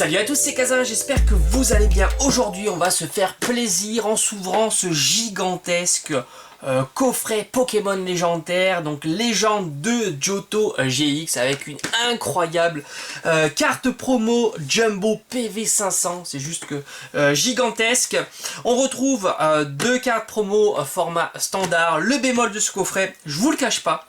Salut à tous, c'est Kazin, j'espère que vous allez bien. Aujourd'hui, on va se faire plaisir en s'ouvrant ce gigantesque coffret Pokémon légendaire, donc légende de Johto GX avec une incroyable carte promo Jumbo PV500, c'est juste que gigantesque. On retrouve deux cartes promo format standard. Le bémol de ce coffret, je vous le cache pas,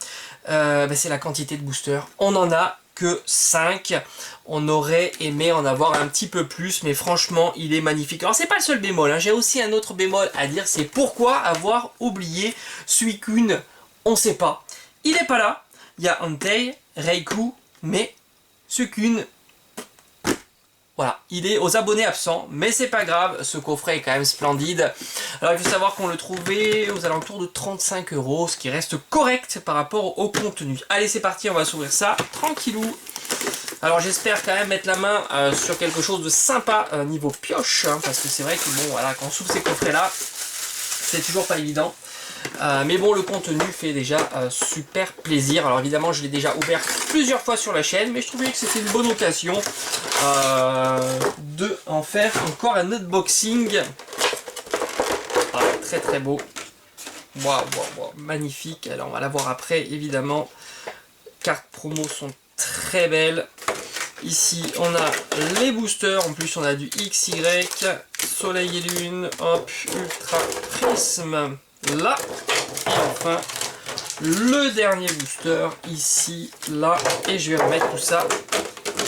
c'est la quantité de boosters. On en a que 5. On aurait aimé en avoir un petit peu plus, mais franchement il est magnifique. Alors c'est pas le seul bémol, hein. J'ai aussi un autre bémol à dire, c'est pourquoi avoir oublié Suicune. On sait pas, il est pas là. Il y a Entei, Raikou, mais Suicune, voilà, il est aux abonnés absents, mais c'est pas grave, ce coffret est quand même splendide. Alors il faut savoir qu'on le trouvait aux alentours de 35 €, ce qui reste correct par rapport au contenu. Allez, c'est parti, on va s'ouvrir ça tranquillou. Alors j'espère quand même mettre la main sur quelque chose de sympa niveau pioche, hein, parce que c'est vrai que bon, voilà, quand on s'ouvre ces coffrets là, c'est toujours pas évident. Mais bon, le contenu fait déjà super plaisir. Alors évidemment, je l'ai déjà ouvert plusieurs fois sur la chaîne, mais je trouvais que c'était une bonne occasion de en faire encore un unboxing. Très très beau. Waouh, magnifique. Alors on va la voir après, évidemment. Cartes promo sont très belles. Ici, on a les boosters. En plus, on a du XY, Soleil et Lune, hop, Ultra Prisme. Là, et enfin le dernier booster ici, là, et je vais remettre tout ça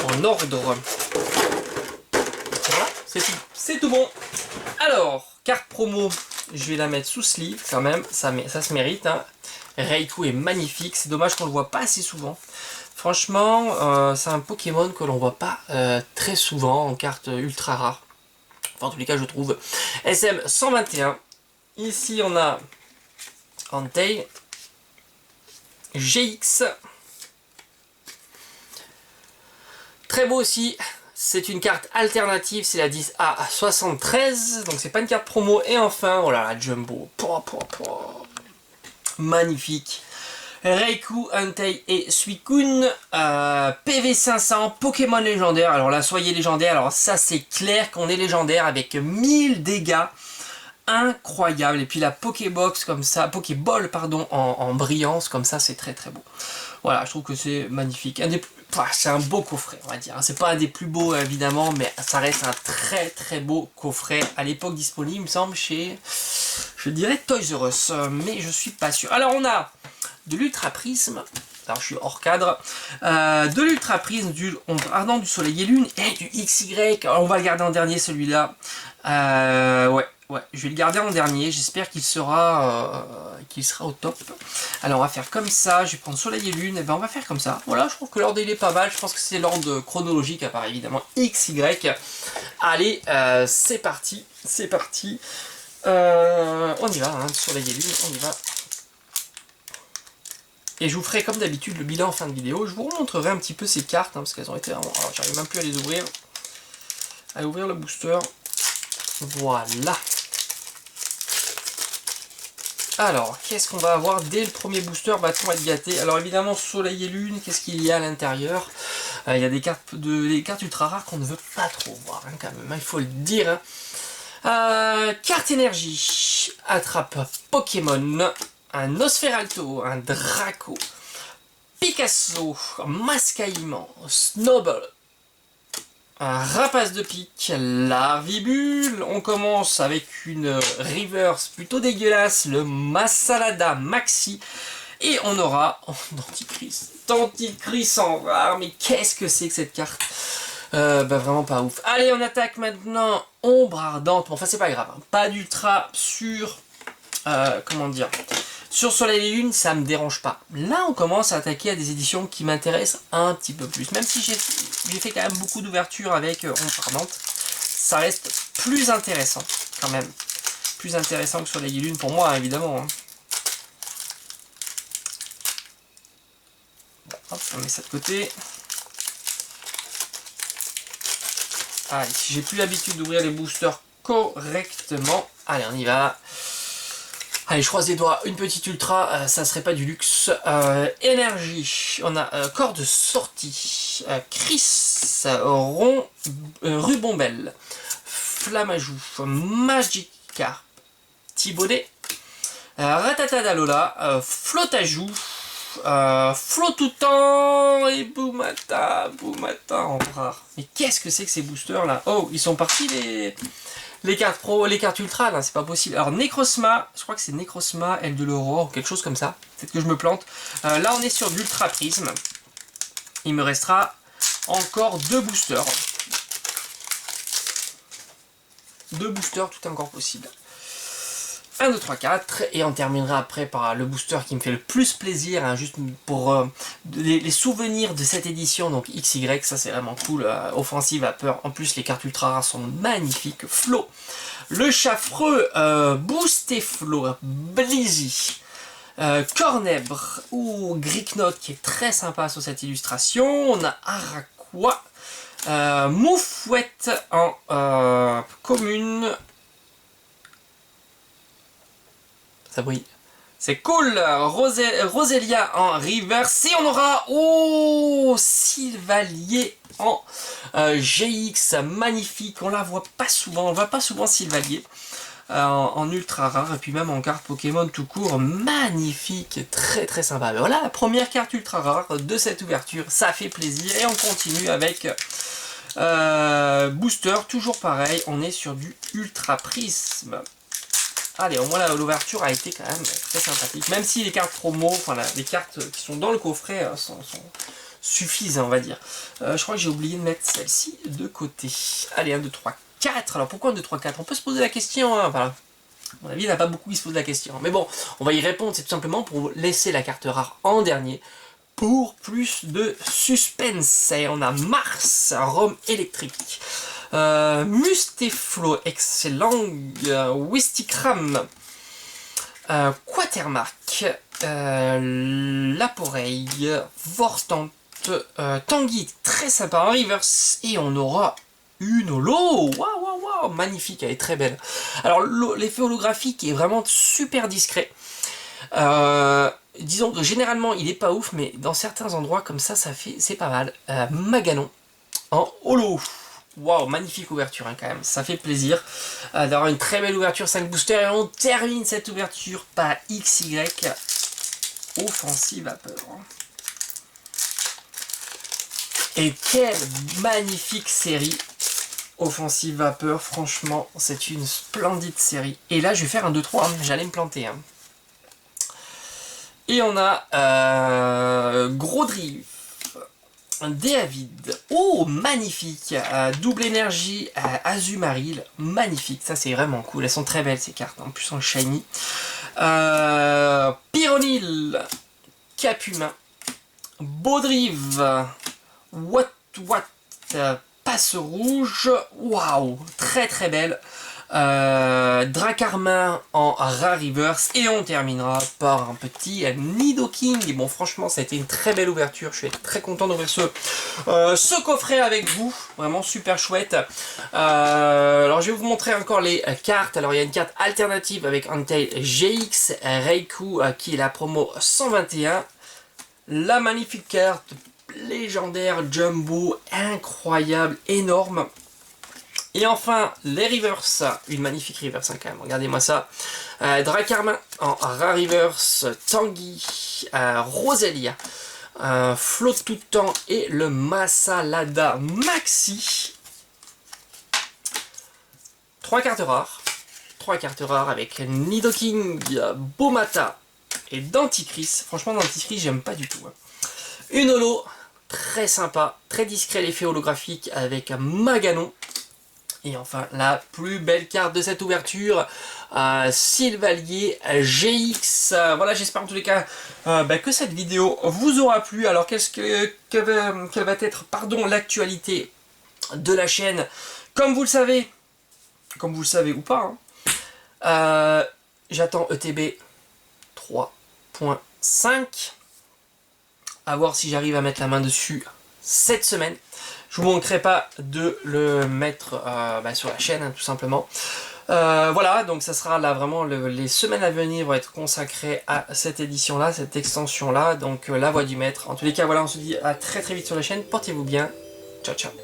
en ordre. Voilà, c'est tout bon. Alors, carte promo, je vais la mettre sous sleeve quand même, ça se mérite, hein. Raikou est magnifique, c'est dommage qu'on le voit pas assez souvent. Franchement, c'est un Pokémon que l'on voit pas très souvent en carte ultra rare. Enfin, en tous les cas, je trouve. SM 121. Ici, on a Entei, GX. Très beau aussi. C'est une carte alternative, c'est la 10A73. Donc, c'est pas une carte promo. Et enfin, voilà, la Jumbo. Magnifique. Raikou, Entei et Suicune, PV500, Pokémon légendaire. Alors là, soyez légendaire. Alors ça, c'est clair qu'on est légendaire avec 1000 dégâts. Incroyable. Et puis la Pokébox comme ça, Pokéball pardon, en brillance comme ça, c'est très très beau. Voilà, je trouve que c'est magnifique. C'est un beau coffret, on va dire. C'est pas un des plus beaux évidemment, mais ça reste un très très beau coffret. À l'époque disponible, il me semble, chez, je dirais Toys R Us, mais je suis pas sûr. Alors on a de l'Ultra Prisme. Alors je suis hors cadre. De l'Ultra Prisme, du Ardent du Soleil et Lune et du XY. Alors, on va le garder en dernier celui-là. Ouais, je vais le garder en dernier. J'espère qu'il sera au top. Alors on va faire comme ça. Je vais prendre Soleil et Lune. Et ben on va faire comme ça. Voilà, je trouve que l'ordre il est pas mal. Je pense que c'est l'ordre chronologique à part évidemment XY. Allez, c'est parti. C'est parti. On y va, hein, Soleil et Lune, on y va. Et je vous ferai comme d'habitude le bilan en fin de vidéo. Je vous remontrerai un petit peu ces cartes, hein, parce qu'elles ont été vraiment... Alors j'arrive même plus à les ouvrir. À ouvrir le booster. Voilà. Alors, qu'est-ce qu'on va avoir dès le premier booster? Va-t-on être gâté? Alors évidemment, Soleil et Lune, qu'est-ce qu'il y a à l'intérieur? Il y a des cartes ultra rares qu'on ne veut pas trop voir, hein, quand même, hein, il faut le dire. Hein. Carte énergie. Attrape Pokémon. Un Nosferalto, un Draco, Picasso, Mascaïman, Snowball, un Rapace de pique, Larvibule. On commence avec une reverse plutôt dégueulasse, le Massalada Maxi. Et on aura Denticris en rare. Mais qu'est-ce que c'est que cette carte? Vraiment pas ouf. Allez, on attaque maintenant Ombre Ardente. Bon, enfin, c'est pas grave, hein. Pas d'ultra sur... comment dire, sur Soleil et Lune, ça me dérange pas. Là, on commence à attaquer à des éditions qui m'intéressent un petit peu plus. Même si j'ai fait quand même beaucoup d'ouvertures avec Ombre Ardente, ça reste plus intéressant quand même. Plus intéressant que Soleil et Lune pour moi, évidemment. Hein. Bon, hop, on met ça de côté. Allez, si j'ai plus l'habitude d'ouvrir les boosters correctement, allez, on y va. Allez, je croise les doigts, une petite ultra, ça serait pas du luxe. Énergie, on a corps de sortie, Chris, Rubombelle, Flamajou, Magikarp, Thibaudet, Ratatadalola, Flotajou, Flottoutan et Boumata en rare. Mais qu'est-ce que c'est que ces boosters là? Oh, ils sont partis les cartes pro, les cartes ultra là, c'est pas possible. Alors Necrozma, je crois que c'est Necrozma, Aile de l'aurore, quelque chose comme ça. Peut-être que je me plante. Là on est sur d'Ultra Prisme. Il me restera encore 2 boosters. 2 boosters, tout est encore possible. 1, 2, 3, 4, et on terminera après par le booster qui me fait le plus plaisir, hein, juste pour les souvenirs de cette édition, donc XY, ça c'est vraiment cool, Offensive Vapeur, en plus les cartes ultra rares sont magnifiques, Flo, le Chaffreux, Boostéflo, Blizzy, Cornèbre, ou Gricknote qui est très sympa sur cette illustration, on a Araquois, Moufouette en commune. Ça brille. C'est cool. Roselia en reverse. Et on aura Sylvalier en GX. Magnifique. On la voit pas souvent. On voit pas souvent Sylvalier en ultra rare. Et puis même en carte Pokémon tout court. Magnifique. Très très sympa. Mais voilà la première carte ultra rare de cette ouverture. Ça fait plaisir. Et on continue avec booster. Toujours pareil. On est sur du ultra prisme. Allez, au moins l'ouverture a été quand même très sympathique. Même si les cartes promo, enfin les cartes qui sont dans le coffret suffisent, on va dire. Je crois que j'ai oublié de mettre celle-ci de côté. Allez, 1, 2, 3, 4. Alors pourquoi 1, 2, 3, 4? On peut se poser la question, hein. Enfin, à mon avis, il n'y en a pas beaucoup qui se posent la question. Mais bon, on va y répondre, c'est tout simplement pour laisser la carte rare en dernier. Pour plus de suspense. Et on a Mars, Rome électrique. Mustéflo, excellent, Wistikram, Quatermark, Laporeille, Vorstante, Tanguy, très sympa en reverse, et on aura une holo, waouh, magnifique, elle est très belle. Alors l'effet holographique est vraiment super discret. Disons que généralement il est pas ouf, mais dans certains endroits comme ça, c'est pas mal. Maganon en holo. Waouh, magnifique ouverture hein, quand même, ça fait plaisir d'avoir une très belle ouverture 5 boosters et on termine cette ouverture par XY Offensive Vapeur. Et quelle magnifique série Offensive Vapeur, franchement c'est une splendide série. Et là je vais faire un 2-3, hein. J'allais me planter. Hein. Et on a Gros Drive. Déavid, oh magnifique, double énergie, Azumaril, magnifique, ça c'est vraiment cool, elles sont très belles ces cartes, en plus en shiny. Pyronil, Capumain, Baudrive, What, Passe Rouge, waouh, très très belle. Dracarmin en rare reverse et on terminera par un petit Nidoking. Et bon franchement ça a été une très belle ouverture, je suis très content d'ouvrir ce coffret avec vous, vraiment super chouette. Alors je vais vous montrer encore les cartes. Alors il y a une carte alternative avec Entei GX Reiku qui est la promo 121, la magnifique carte légendaire Jumbo, incroyable, énorme. Et enfin, les reverse, une magnifique reverse hein, quand même, regardez-moi ça. Dracarmin en rare reverse, Tanguy, Roselia, Flottoutan et le Massalada Maxi. 3 cartes rares avec Nidoking, Bomata et Denticris. Franchement, Denticris, j'aime pas du tout. Hein. Une holo, très sympa, très discret l'effet holographique avec Maganon. Et enfin, la plus belle carte de cette ouverture, Sylvalier GX. Voilà, j'espère en tous les cas que cette vidéo vous aura plu. Alors, quelle va être l'actualité de la chaîne? Comme vous le savez ou pas, hein, j'attends ETB 3.5. À voir si j'arrive à mettre la main dessus cette semaine. Je vous manquerai pas de le mettre sur la chaîne, hein, tout simplement. Voilà, donc ça sera là vraiment les semaines à venir vont être consacrées à cette édition là, cette extension là, donc la voix du maître. En tous les cas voilà, on se dit à très très vite sur la chaîne, portez-vous bien, ciao ciao.